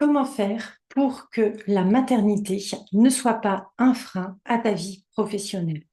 Comment faire pour que la maternité ne soit pas un frein à ta vie professionnelle?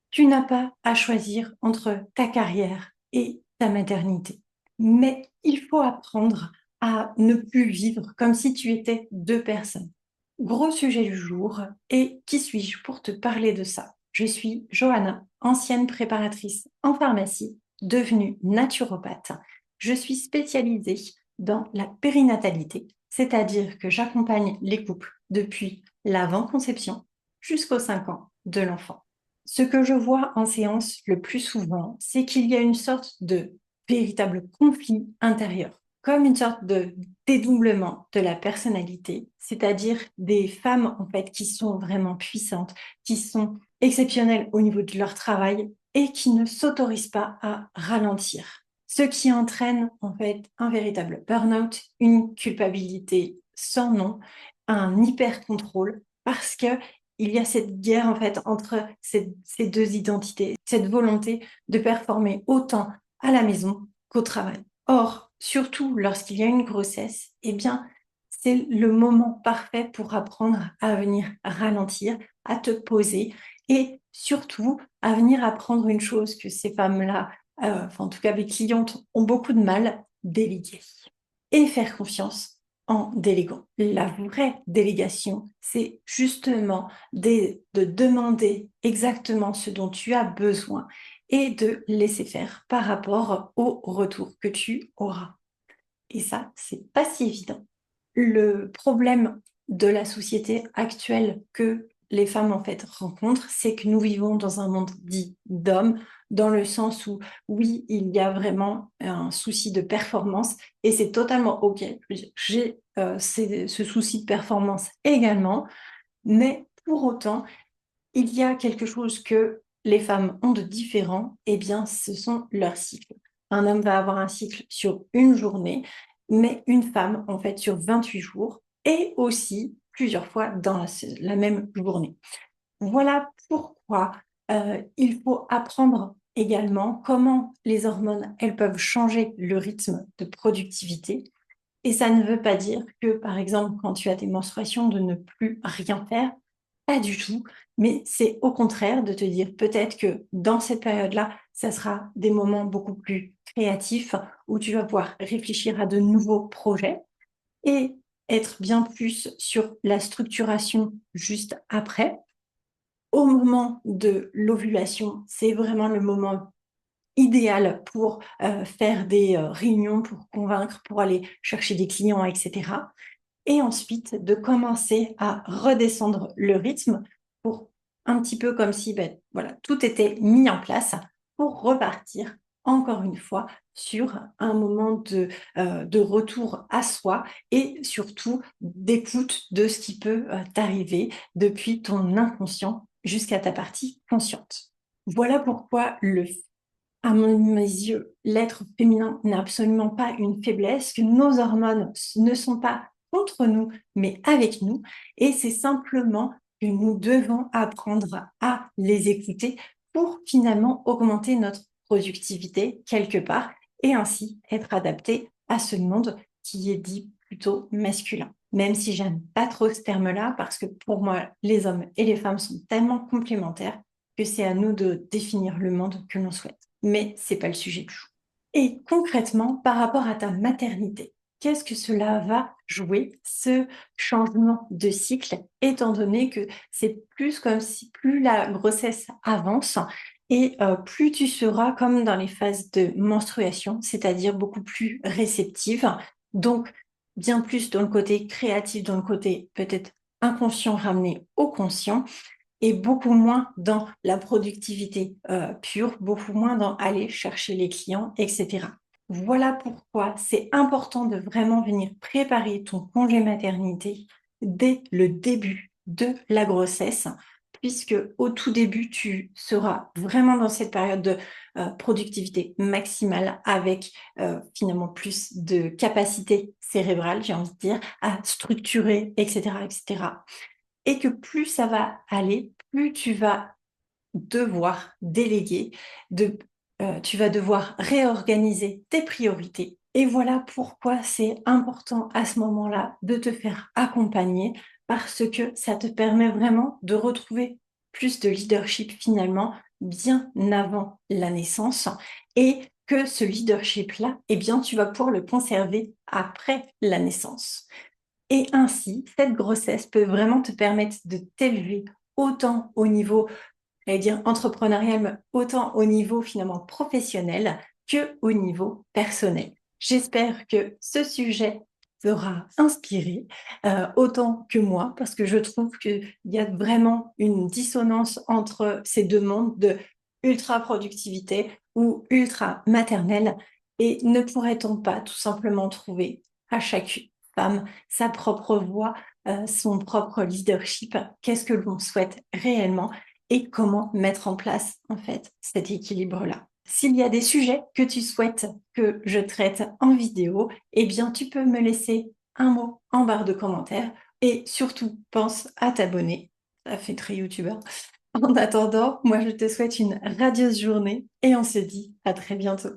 Tu n'as pas à choisir entre ta carrière et ta maternité, mais il faut apprendre à ne plus vivre comme si tu étais deux personnes. Gros sujet du jour, et qui suis-je pour te parler de ça? Je suis Johanna, ancienne préparatrice en pharmacie, devenue naturopathe. Je suis spécialisée dans la périnatalité, c'est-à-dire que j'accompagne les couples depuis l'avant-conception jusqu'aux 5 ans de l'enfant. Ce que je vois en séance le plus souvent, c'est qu'il y a une sorte de véritable conflit intérieur, comme une sorte de dédoublement de la personnalité, c'est-à-dire des femmes en fait qui sont vraiment puissantes, qui sont exceptionnelles au niveau de leur travail et qui ne s'autorisent pas à ralentir. Ce qui entraîne en fait un véritable burn-out, une culpabilité sans nom, un hyper-contrôle, parce que il y a cette guerre en fait entre ces deux identités, cette volonté de performer autant à la maison qu'au travail. Or, surtout lorsqu'il y a une grossesse, eh bien, c'est le moment parfait pour apprendre à venir ralentir, à te poser et surtout à venir apprendre une chose que ces femmes-là, enfin en tout cas mes clientes, ont beaucoup de mal, déléguer et faire confiance en déléguant. La vraie délégation, c'est justement de demander exactement ce dont tu as besoin et de laisser faire par rapport au retour que tu auras. Et ça, c'est pas si évident. Le problème de la société actuelle que les femmes en fait rencontrent, c'est que nous vivons dans un monde dit d'hommes, dans le sens où oui, il y a vraiment un souci de performance et c'est totalement OK. J'ai ce souci de performance également, mais pour autant, il y a quelque chose que les femmes ont de différent, eh bien, ce sont leurs cycles. Un homme va avoir un cycle sur une journée, mais une femme, en fait, sur 28 jours et aussi plusieurs fois dans la même journée. Voilà pourquoi il faut apprendre également comment les hormones, elles peuvent changer le rythme de productivité. Et ça ne veut pas dire que, par exemple, quand tu as tes menstruations, de ne plus rien faire. Pas du tout. Mais c'est au contraire de te dire peut-être que dans cette période-là, ça sera des moments beaucoup plus créatifs où tu vas pouvoir réfléchir à de nouveaux projets et être bien plus sur la structuration juste après. Au moment de l'ovulation, c'est vraiment le moment idéal pour faire des réunions, pour convaincre, pour aller chercher des clients, etc. Et ensuite, de commencer à redescendre le rythme pour un petit peu comme si ben, voilà, tout était mis en place pour repartir encore une fois sur un moment de retour à soi et surtout d'écoute de ce qui peut t'arriver depuis ton inconscient jusqu'à ta partie consciente. Voilà pourquoi à mes yeux, l'être féminin n'est absolument pas une faiblesse, que nos hormones ne sont pas contre nous, mais avec nous. Et c'est simplement que nous devons apprendre à les écouter pour finalement augmenter notre productivité quelque part et ainsi être adapté à ce monde qui est dit plutôt masculin. Même si j'aime pas trop ce terme-là, parce que pour moi, les hommes et les femmes sont tellement complémentaires que c'est à nous de définir le monde que l'on souhaite. Mais c'est pas le sujet du jour. Et concrètement, par rapport à ta maternité, qu'est-ce que cela va jouer, ce changement de cycle, étant donné que c'est plus comme si plus la grossesse avance et plus tu seras comme dans les phases de menstruation, c'est-à-dire beaucoup plus réceptive, donc bien plus dans le côté créatif, dans le côté peut-être inconscient ramené au conscient, et beaucoup moins dans la productivité pure, beaucoup moins dans aller chercher les clients, etc. Voilà pourquoi c'est important de vraiment venir préparer ton congé maternité dès le début de la grossesse, puisque au tout début, tu seras vraiment dans cette période de productivité maximale avec finalement plus de capacité cérébrale, j'ai envie de dire, à structurer, etc., etc. Et que plus ça va aller, plus tu vas devoir déléguer, tu vas devoir réorganiser tes priorités Et voilà pourquoi c'est important à ce moment-là de te faire accompagner parce que ça te permet vraiment de retrouver plus de leadership finalement bien avant la naissance et que ce leadership-là, eh bien, tu vas pouvoir le conserver après la naissance. Et ainsi, cette grossesse peut vraiment te permettre de t'élever autant au niveau, j'allais dire entrepreneurial, mais autant au niveau finalement professionnel que au niveau personnel. J'espère que ce sujet t'aura inspiré autant que moi, parce que je trouve qu'il y a vraiment une dissonance entre ces deux mondes de ultra productivité ou ultra maternelle. Et ne pourrait-on pas tout simplement trouver à chaque femme sa propre voix, son propre leadership? Qu'est-ce que l'on souhaite réellement et comment mettre en place en fait cet équilibre-là? S'il y a des sujets que tu souhaites que je traite en vidéo, eh bien tu peux me laisser un mot en barre de commentaires et surtout pense à t'abonner. Ça fait très youtubeur. En attendant, moi je te souhaite une radieuse journée et on se dit à très bientôt.